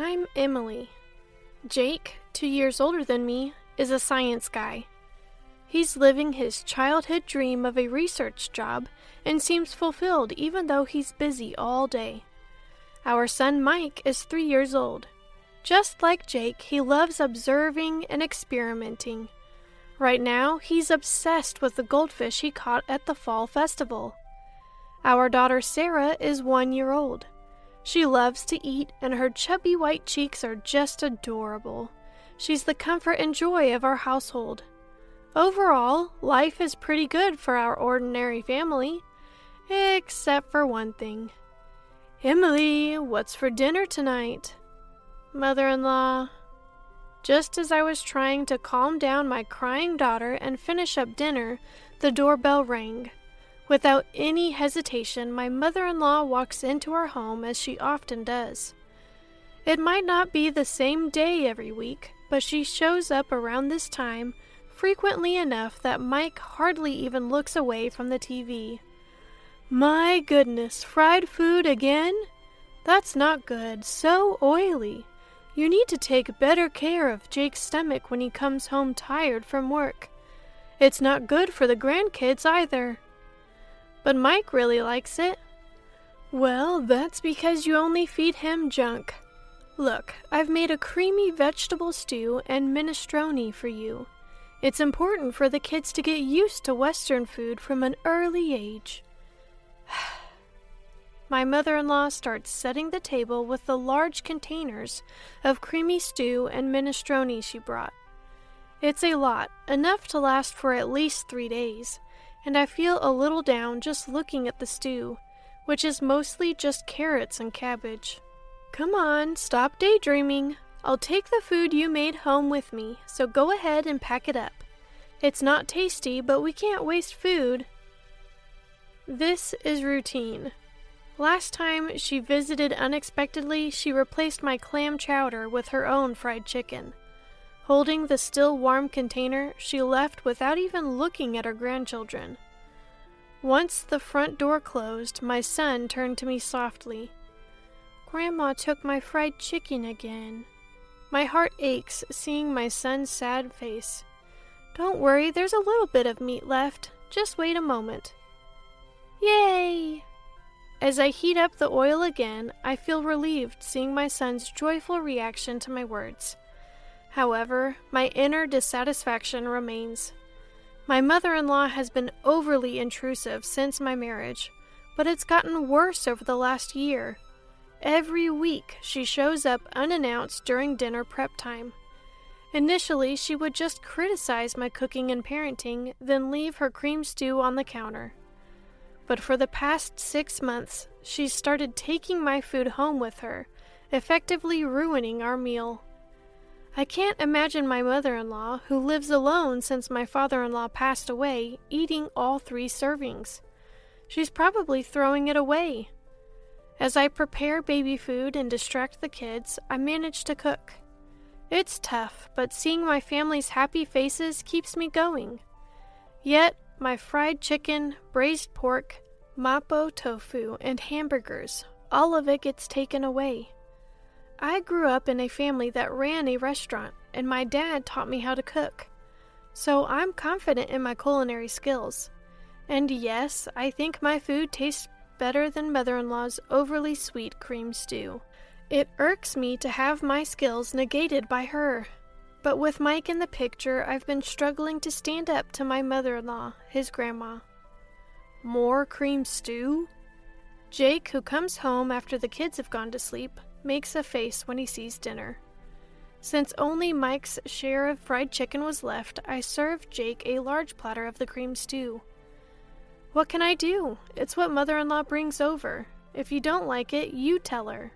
I'm Emily. Jake, 2 years older than me, is a science guy. He's living his childhood dream of a research job and seems fulfilled even though he's busy all day. Our son Mike is 3 years old. Just like Jake, he loves observing and experimenting. Right now, he's obsessed with the goldfish he caught at the fall festival. Our daughter Sarah is 1 year old. She loves to eat, and her chubby white cheeks are just adorable. She's the comfort and joy of our household. Overall, life is pretty good for our ordinary family, except for one thing. Emily, what's for dinner tonight? Mother-in-law. Just as I was trying to calm down my crying daughter and finish up dinner, the doorbell rang. Without any hesitation, my mother-in-law walks into our home as she often does. It might not be the same day every week, but she shows up around this time frequently enough that Mike hardly even looks away from the TV. My goodness, fried food again? That's not good, so oily. You need to take better care of Jake's stomach when he comes home tired from work. It's not good for the grandkids either. But Mike really likes it. Well, that's because you only feed him junk. Look, I've made a creamy vegetable stew and minestrone for you. It's important for the kids to get used to Western food from an early age. My mother-in-law starts setting the table with the large containers of creamy stew and minestrone she brought. It's a lot, enough to last for at least 3 days, and I feel a little down just looking at the stew, which is mostly just carrots and cabbage. Come on, stop daydreaming. I'll take the food you made home with me, so go ahead and pack it up. It's not tasty, but we can't waste food. This is routine. Last time she visited unexpectedly, she replaced my clam chowder with her own fried chicken. Holding the still warm container, she left without even looking at her grandchildren. Once the front door closed, my son turned to me softly. Grandma took my fried chicken again. My heart aches seeing my son's sad face. Don't worry, there's a little bit of meat left. Just wait a moment. Yay! As I heat up the oil again, I feel relieved seeing my son's joyful reaction to my words. However, my inner dissatisfaction remains. My mother-in-law has been overly intrusive since my marriage, but it's gotten worse over the last year. Every week, she shows up unannounced during dinner prep time. Initially, she would just criticize my cooking and parenting, then leave her cream stew on the counter. But for the past 6 months, she's started taking my food home with her, effectively ruining our meal. I can't imagine my mother-in-law, who lives alone since my father-in-law passed away, eating all 3 servings. She's probably throwing it away. As I prepare baby food and distract the kids, I manage to cook. It's tough, but seeing my family's happy faces keeps me going. Yet, my fried chicken, braised pork, mapo tofu, and hamburgers, all of it gets taken away. I grew up in a family that ran a restaurant, and my dad taught me how to cook. So I'm confident in my culinary skills. And yes, I think my food tastes better than mother-in-law's overly sweet cream stew. It irks me to have my skills negated by her. But with Mike in the picture, I've been struggling to stand up to my mother-in-law, his grandma. More cream stew? Jake, who comes home after the kids have gone to sleep, makes a face when he sees dinner. Since only Mike's share of fried chicken was left, I served Jake a large platter of the cream stew. What can I do? It's what mother-in-law brings over. If you don't like it, you tell her.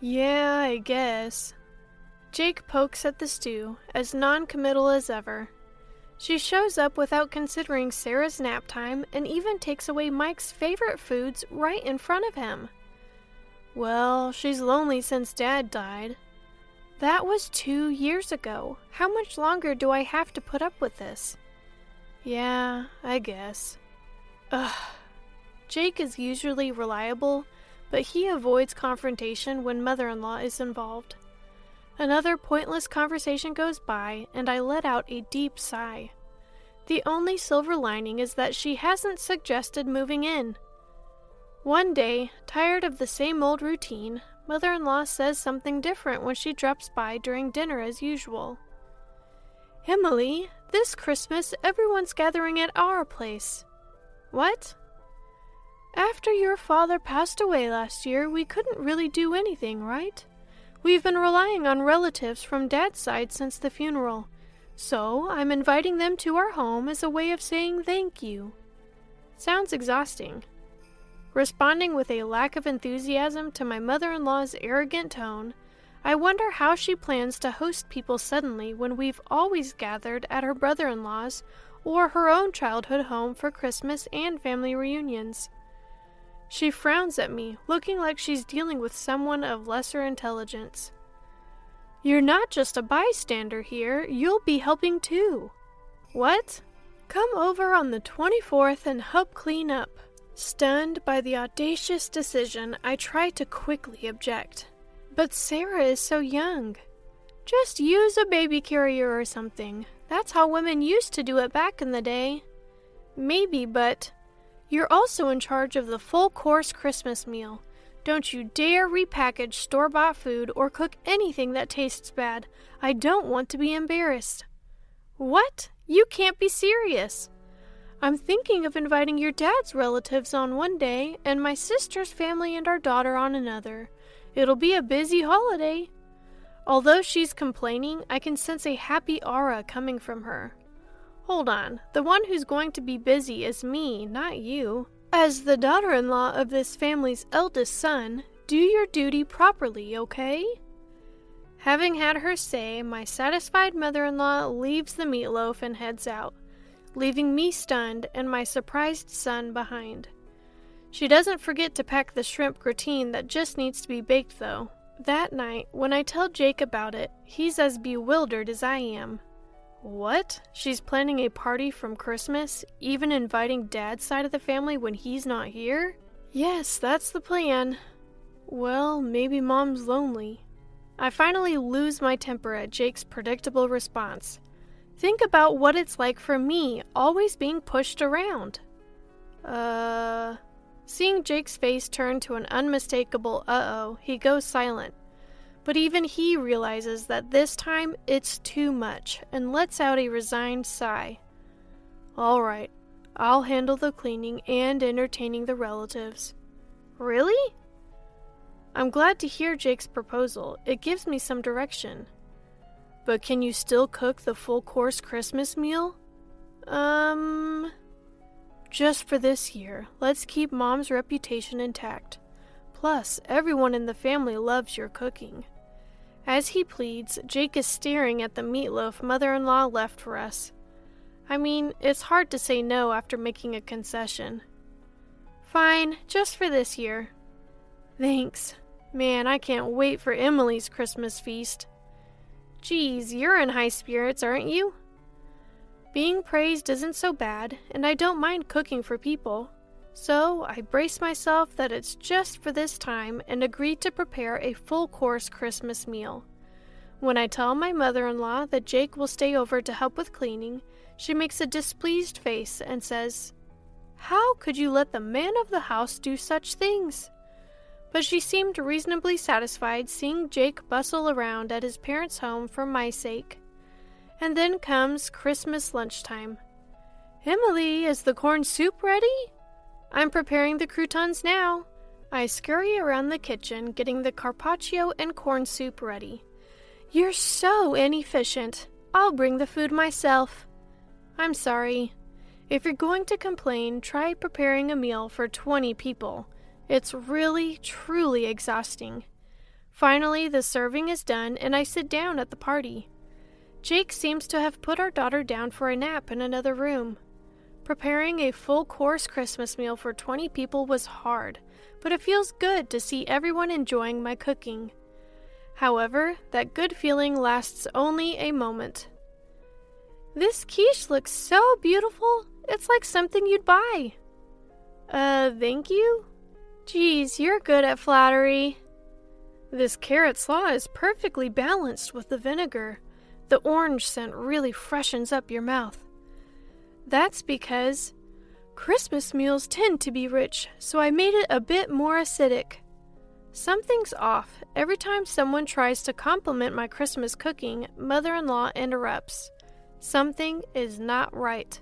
Yeah, I guess. Jake pokes at the stew, as non-committal as ever. She shows up without considering Sarah's nap time and even takes away Mike's favorite foods right in front of him. Well, she's lonely since Dad died. That was 2 years ago. How much longer do I have to put up with this? Yeah, I guess. Ugh. Jake is usually reliable, but he avoids confrontation when mother-in-law is involved. Another pointless conversation goes by, and I let out a deep sigh. The only silver lining is that she hasn't suggested moving in. One day, tired of the same old routine, Mother-in-law says something different when she drops by during dinner as usual. "Emily, this Christmas everyone's gathering at our place." "What?" "After your father passed away last year, we couldn't really do anything, right? We've been relying on relatives from Dad's side since the funeral, so I'm inviting them to our home as a way of saying thank you." Sounds exhausting. Responding with a lack of enthusiasm to my mother-in-law's arrogant tone, I wonder how she plans to host people suddenly when we've always gathered at her brother-in-law's or her own childhood home for Christmas and family reunions. She frowns at me, looking like she's dealing with someone of lesser intelligence. "You're not just a bystander here, you'll be helping too." "What?" "Come over on the 24th and help clean up." Stunned by the audacious decision, I try to quickly object. "But Sarah is so young." "Just use a baby carrier or something. That's how women used to do it back in the day." "Maybe, but you're also in charge of the full-course Christmas meal. Don't you dare repackage store-bought food or cook anything that tastes bad. I don't want to be embarrassed." "What? You can't be serious." "I'm thinking of inviting your dad's relatives on one day and my sister's family and our daughter on another. It'll be a busy holiday." Although she's complaining, I can sense a happy aura coming from her. Hold on, the one who's going to be busy is me, not you. As the daughter-in-law of this family's eldest son, do your duty properly, okay? Having had her say, my satisfied mother-in-law leaves the meatloaf and heads out, leaving me stunned and my surprised son behind. She doesn't forget to pack the shrimp gratin that just needs to be baked, though. That night, when I tell Jake about it, he's as bewildered as I am. What? She's planning a party from Christmas, even inviting Dad's side of the family when he's not here? Yes, that's the plan. Well, maybe Mom's lonely. I finally lose my temper at Jake's predictable response. Think about what it's like for me, always being pushed around. Seeing Jake's face turn to an unmistakable uh-oh, he goes silent. But even he realizes that this time it's too much and lets out a resigned sigh. All right, I'll handle the cleaning and entertaining the relatives. Really? I'm glad to hear Jake's proposal. It gives me some direction. But can you still cook the full-course Christmas meal? Just for this year. Let's keep Mom's reputation intact. Plus, everyone in the family loves your cooking. As he pleads, Jake is staring at the meatloaf mother-in-law left for us. I mean, it's hard to say no after making a concession. Fine, just for this year. Thanks. Man, I can't wait for Emily's Christmas feast. Geez, you're in high spirits, aren't you? Being praised isn't so bad, and I don't mind cooking for people. So I brace myself that it's just for this time and agree to prepare a full-course Christmas meal. When I tell my mother-in-law that Jake will stay over to help with cleaning, she makes a displeased face and says, "How could you let the man of the house do such things?" But she seemed reasonably satisfied seeing Jake bustle around at his parents' home for my sake. And then comes Christmas lunchtime. "Emily, is the corn soup ready?" "I'm preparing the croutons now." I scurry around the kitchen, getting the carpaccio and corn soup ready. "You're so inefficient. I'll bring the food myself." "I'm sorry. If you're going to complain, try preparing a meal for 20 people. It's really, truly exhausting." Finally, the serving is done, and I sit down at the party. Jake seems to have put our daughter down for a nap in another room. Preparing a full-course Christmas meal for 20 people was hard, but it feels good to see everyone enjoying my cooking. However, that good feeling lasts only a moment. "This quiche looks so beautiful. It's like something you'd buy." Thank you? Geez, you're good at flattery." This carrot slaw is perfectly balanced with the vinegar. The orange scent really freshens up your mouth. That's because Christmas meals tend to be rich, so I made it a bit more acidic. Something's off. Every time someone tries to compliment my Christmas cooking, mother-in-law interrupts. Something is not right.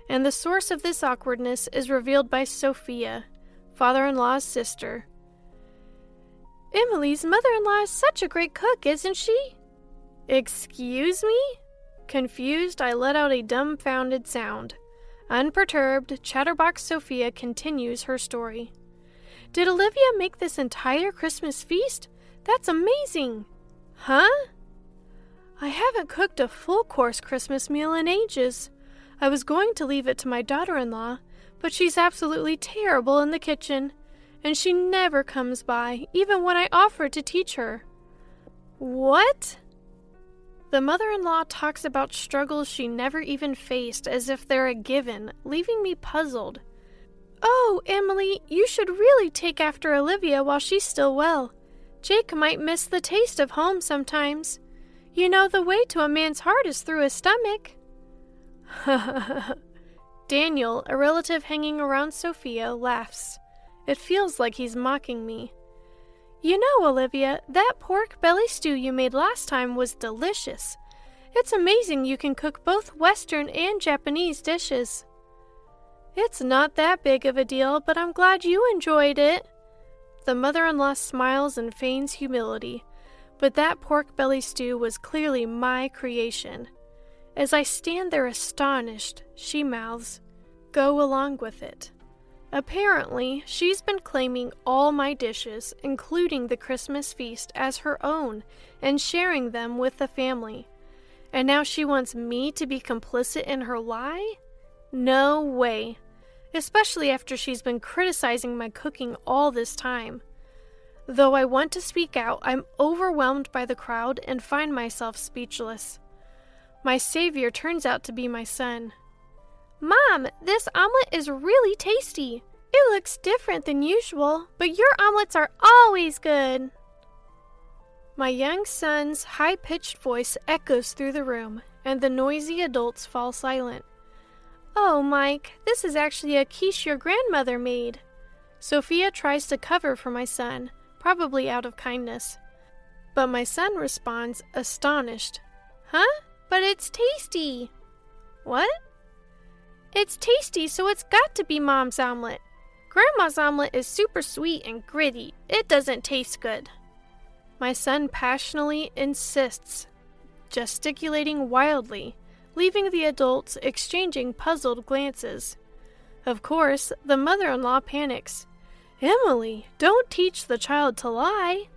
And the source of this awkwardness is revealed by Sophia, father-in-law's sister. Emily's mother-in-law is such a great cook, isn't she? Excuse me? Confused, I let out a dumbfounded sound. Unperturbed, Chatterbox Sophia continues her story. Did Olivia make this entire Christmas feast? That's amazing! Huh? I haven't cooked a full-course Christmas meal in ages. I was going to leave it to my daughter-in-law, but she's absolutely terrible in the kitchen, and she never comes by, even when I offer to teach her. What? The mother-in-law talks about struggles she never even faced as if they're a given, leaving me puzzled. Oh, Emily, you should really take after Olivia while she's still well. Jake might miss the taste of home sometimes. You know, the way to a man's heart is through his stomach. Daniel, a relative hanging around Sophia, laughs. It feels like he's mocking me. You know, Olivia, that pork belly stew you made last time was delicious. It's amazing you can cook both Western and Japanese dishes. It's not that big of a deal, but I'm glad you enjoyed it. The mother-in-law smiles and feigns humility, but that pork belly stew was clearly my creation. As I stand there astonished, she mouths, "Go along with it." Apparently, she's been claiming all my dishes, including the Christmas feast, as her own and sharing them with the family. And now she wants me to be complicit in her lie? No way. Especially after she's been criticizing my cooking all this time. Though I want to speak out, I'm overwhelmed by the crowd and find myself speechless. My savior turns out to be my son. Mom, this omelet is really tasty. It looks different than usual, but your omelets are always good. My young son's high-pitched voice echoes through the room, and the noisy adults fall silent. Oh, Mike, this is actually a quiche your grandmother made. Sophia tries to cover for my son, probably out of kindness. But my son responds, astonished. Huh? But it's tasty. What? It's tasty, so it's got to be Mom's omelet. Grandma's omelet is super sweet and gritty. It doesn't taste good. My son passionately insists, gesticulating wildly, leaving the adults exchanging puzzled glances. Of course, the mother-in-law panics. Emily, don't teach the child to lie.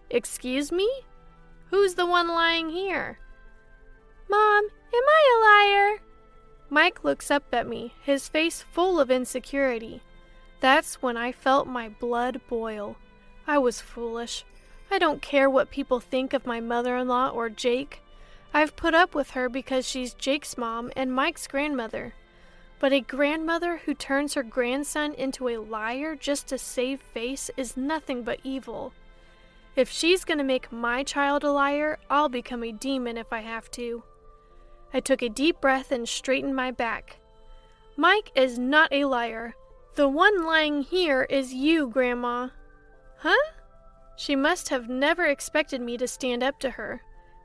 Excuse me? Who's the one lying here? Mom, am I a liar? Mike looks up at me, his face full of insecurity. That's when I felt my blood boil. I was foolish. I don't care what people think of my mother-in-law or Jake. I've put up with her because she's Jake's mom and Mike's grandmother. But a grandmother who turns her grandson into a liar just to save face is nothing but evil. If she's gonna make my child a liar, I'll become a demon if I have to. I took a deep breath and straightened my back. Mike is not a liar. The one lying here is you, Grandma. Huh? She must have never expected me to stand up to her.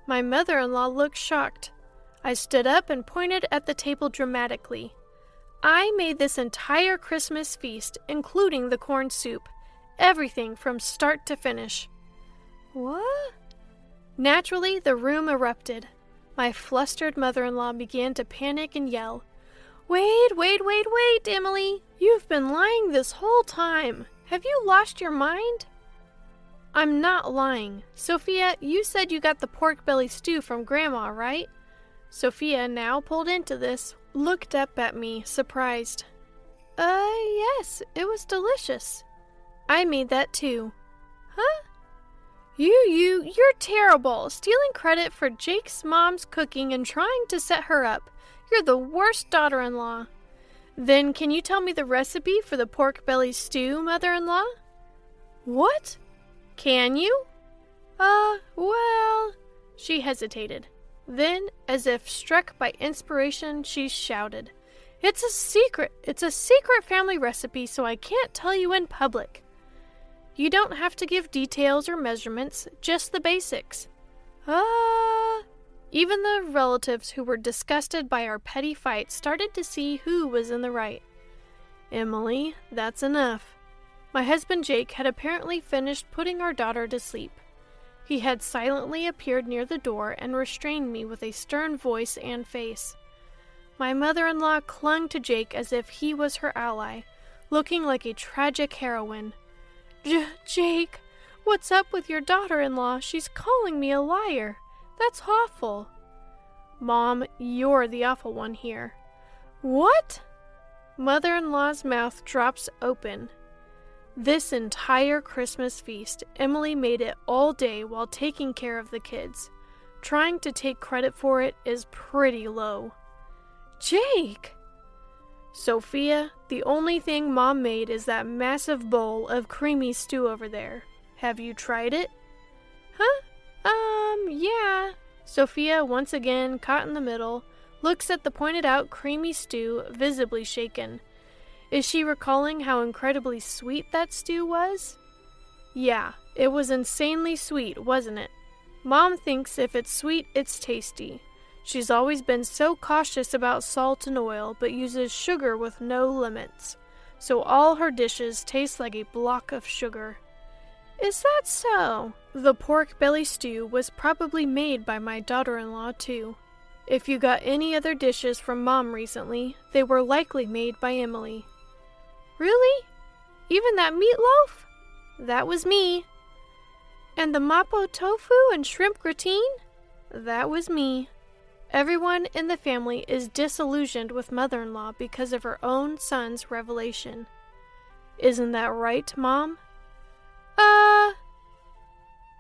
My mother-in-law looked shocked. I stood up and pointed at the table dramatically. I made this entire Christmas feast, including the corn soup. Everything from start to finish. What? Naturally, the room erupted. My flustered mother-in-law began to panic and yell. Wait, Emily. You've been lying this whole time. Have you lost your mind? I'm not lying. Sophia, you said you got the pork belly stew from Grandma, right? Sophia, now pulled into this, looked up at me, surprised. Yes, it was delicious. I made that too. Huh? You're terrible, stealing credit for Jake's mom's cooking and trying to set her up. You're the worst daughter-in-law. Then can you tell me the recipe for the pork belly stew, mother-in-law? What? Can you? She hesitated. Then, as if struck by inspiration, she shouted, "It's a secret! It's a secret family recipe, so I can't tell you in public." "You don't have to give details or measurements, just the basics." Even the relatives who were disgusted by our petty fight started to see who was in the right. "Emily, that's enough." My husband Jake had apparently finished putting our daughter to sleep. He had silently appeared near the door and restrained me with a stern voice and face. My mother-in-law clung to Jake as if he was her ally, looking like a tragic heroine. Jake, what's up with your daughter-in-law? She's calling me a liar. That's awful." "Mom, you're the awful one here." "What?" Mother-in-law's mouth drops open. This entire Christmas feast, Emily made it all day while taking care of the kids. Trying to take credit for it is pretty low. "Jake!" "Sophia, the only thing Mom made is that massive bowl of creamy stew over there. Have you tried it?" "Huh? Yeah." Sophia, once again caught in the middle, looks at the pointed out creamy stew, visibly shaken. Is she recalling how incredibly sweet that stew was? Yeah, it was insanely sweet, wasn't it? Mom thinks if it's sweet, it's tasty. She's always been so cautious about salt and oil, but uses sugar with no limits. So all her dishes taste like a block of sugar. Is that so? The pork belly stew was probably made by my daughter-in-law, too. If you got any other dishes from Mom recently, they were likely made by Emily. Really? Even that meatloaf? That was me. And the mapo tofu and shrimp gratin? That was me. Everyone in the family is disillusioned with mother-in-law because of her own son's revelation. Isn't that right, Mom?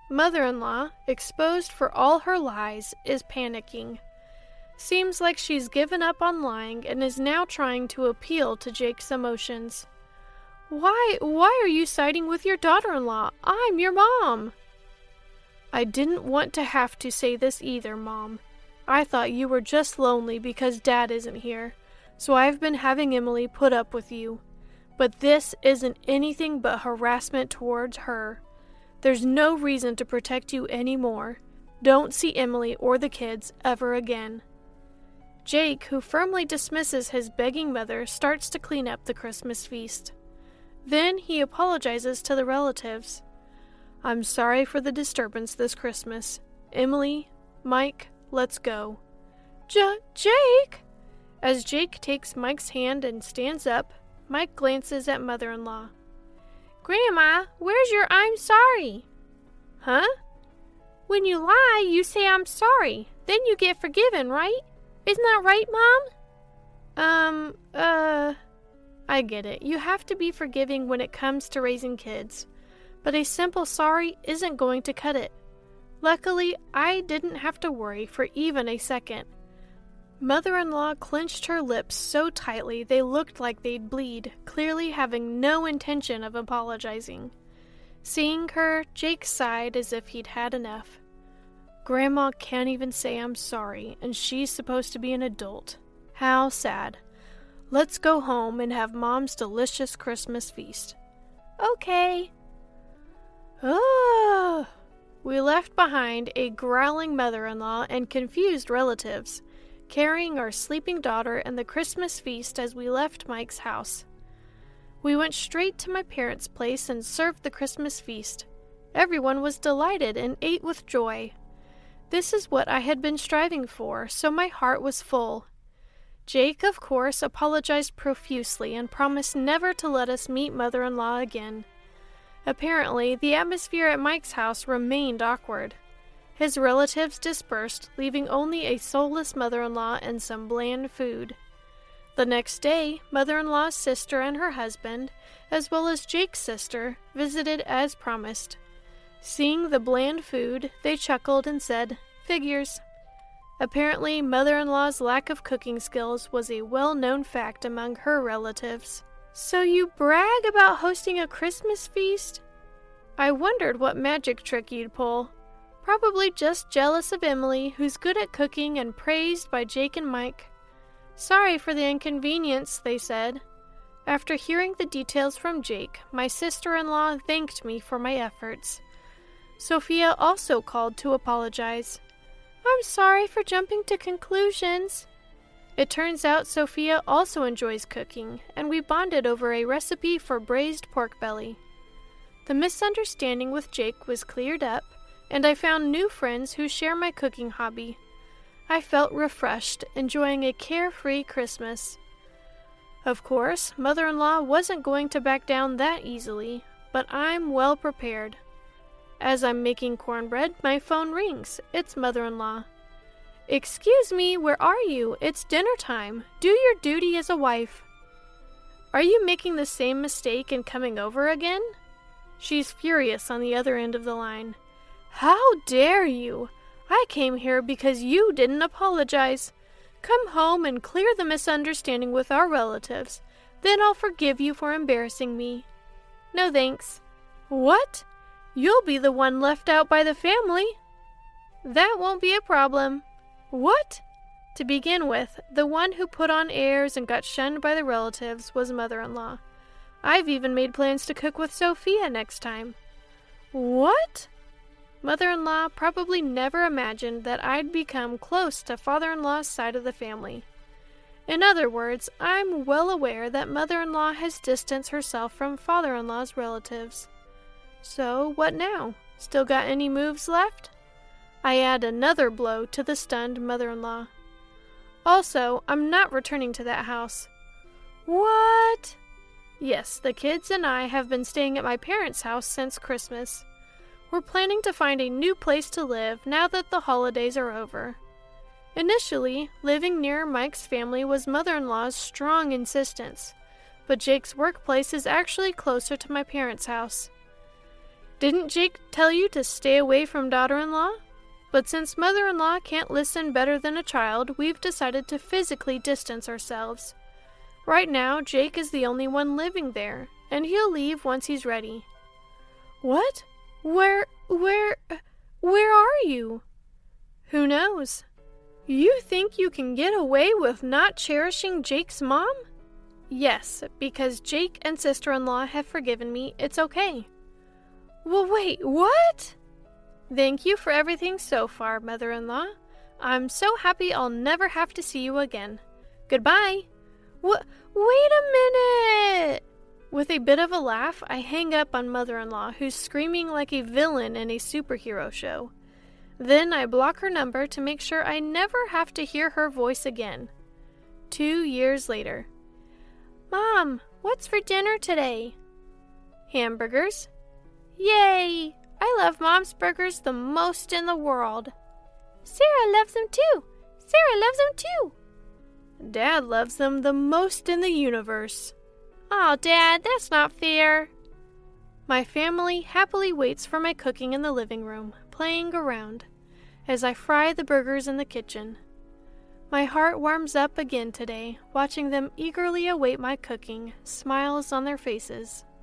Mother-in-law, exposed for all her lies, is panicking. Seems like she's given up on lying and is now trying to appeal to Jake's emotions. Why are you siding with your daughter-in-law? I'm your mom. I didn't want to have to say this either, Mom. I thought you were just lonely because Dad isn't here, so I've been having Emily put up with you. But this isn't anything but harassment towards her. There's no reason to protect you anymore. Don't see Emily or the kids ever again. Jake, who firmly dismisses his begging mother, starts to clean up the Christmas feast. Then he apologizes to the relatives. I'm sorry for the disturbance this Christmas. Emily, Mike, let's go. Jake! As Jake takes Mike's hand and stands up, Mike glances at mother-in-law. Grandma, where's your I'm sorry? Huh? When you lie, you say I'm sorry. Then you get forgiven, right? Isn't that right, Mom? I get it. You have to be forgiving when it comes to raising kids. But a simple sorry isn't going to cut it. Luckily, I didn't have to worry for even a second. Mother-in-law clenched her lips so tightly they looked like they'd bleed, clearly having no intention of apologizing. Seeing her, Jake sighed as if he'd had enough. Grandma can't even say I'm sorry, and she's supposed to be an adult. How sad. Let's go home and have Mom's delicious Christmas feast. Okay. We left behind a growling mother-in-law and confused relatives, carrying our sleeping daughter and the Christmas feast as we left Mike's house. We went straight to my parents' place and served the Christmas feast. Everyone was delighted and ate with joy. This is what I had been striving for, so my heart was full. Jake, of course, apologized profusely and promised never to let us meet mother-in-law again. Apparently, the atmosphere at Mike's house remained awkward. His relatives dispersed, leaving only a soulless mother-in-law and some bland food. The next day, mother-in-law's sister and her husband, as well as Jake's sister, visited as promised. Seeing the bland food, they chuckled and said, "Figures." Apparently, mother-in-law's lack of cooking skills was a well-known fact among her relatives. So you brag about hosting a Christmas feast? I wondered what magic trick you'd pull. Probably just jealous of Emily, who's good at cooking and praised by Jake and Mike. Sorry for the inconvenience, they said. After hearing the details from Jake, my sister-in-law thanked me for my efforts. Sophia also called to apologize. I'm sorry for jumping to conclusions. It turns out Sophia also enjoys cooking, and we bonded over a recipe for braised pork belly. The misunderstanding with Jake was cleared up, and I found new friends who share my cooking hobby. I felt refreshed, enjoying a carefree Christmas. Of course, Mother-in-law wasn't going to back down that easily, but I'm well prepared. As I'm making cornbread, my phone rings. It's Mother-in-law. Excuse me, where are you? It's dinner time. Do your duty as a wife. Are you making the same mistake and coming over again? She's furious on the other end of the line. How dare you? I came here because you didn't apologize. Come home and clear the misunderstanding with our relatives. Then I'll forgive you for embarrassing me. No thanks. What? You'll be the one left out by the family. That won't be a problem. What? To begin with, the one who put on airs and got shunned by the relatives was Mother-in-law. I've even made plans to cook with Sophia next time. What? Mother-in-law probably never imagined that I'd become close to father-in-law's side of the family. In other words, I'm well aware that mother-in-law has distanced herself from father-in-law's relatives. So, what now? Still got any moves left? I add another blow to the stunned mother-in-law. Also, I'm not returning to that house. What? Yes, the kids and I have been staying at my parents' house since Christmas. We're planning to find a new place to live now that the holidays are over. Initially, living near Mike's family was mother-in-law's strong insistence, but Jake's workplace is actually closer to my parents' house. Didn't Jake tell you to stay away from daughter-in-law? But since mother-in-law can't listen better than a child, we've decided to physically distance ourselves. Right now, Jake is the only one living there, and he'll leave once he's ready. What? Where are you? Who knows? You think you can get away with not cherishing Jake's mom? Yes, because Jake and sister-in-law have forgiven me, it's okay. Well, wait, what? Thank you for everything so far, mother-in-law. I'm so happy I'll never have to see you again. Goodbye. Wait a minute! With a bit of a laugh, I hang up on mother-in-law, who's screaming like a villain in a superhero show. Then I block her number to make sure I never have to hear her voice again. 2 years later. Mom, what's for dinner today? Hamburgers. Yay! I love Mom's burgers the most in the world. Sarah loves them too. Sarah loves them too. Dad loves them the most in the universe. Aw, Dad, that's not fair. My family happily waits for my cooking in the living room, playing around, as I fry the burgers in the kitchen. My heart warms up again today, watching them eagerly await my cooking, smiles on their faces.